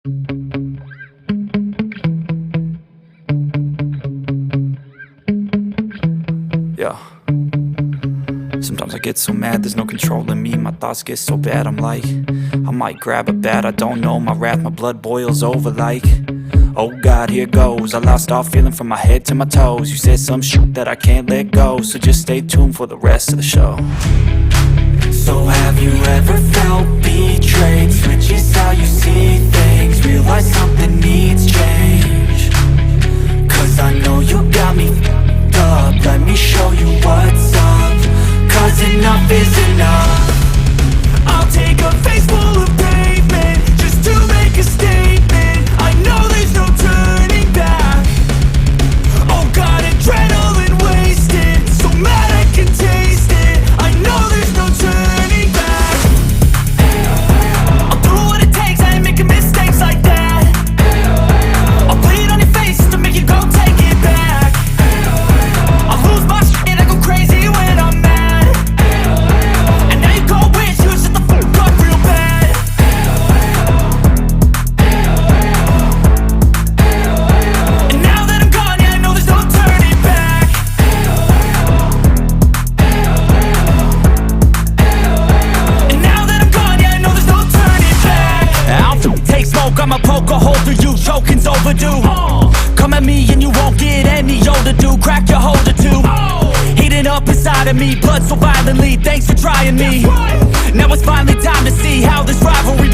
Yeah. Sometimes I get so mad, there's no controlling me. My thoughts get so bad, I'm like, I might grab a bat, I don't know. My wrath, my blood boils over like, oh God, here goes. I lost all feeling from my head to my toes. You said some shit that I can't let go, so just stay tuned for the rest of the show. So have you ever felt betrayed? Switches how you see things, realize something needs change. Cause I know you got me f***ed up, let me show you what's up. Cause enough is enough. I'll take a face full of pavement just to make a statement. I know there's no turning back. Oh God, adrenaline wasted, so mad I can taste it. I know there's no turning back. I'll do what it takes, I ain't making mistakes like that. I'll bleed on your face to make you go take it back. I'll lose my shit, I go crazy when I'm mad. And now you go wish you shut the fuck up real bad. And now that I'm gone, yeah, I know there's no turning back. And now that I'm gone, yeah, I know there's no turning back. I'll take smoke, I'ma poke a hole through you, choking's overdue. Come at me and you won't get any older, dude. Crack your holder too. Heating up inside of me, blood so violently. Thanks for trying me. Now it's finally time to see how this rivalry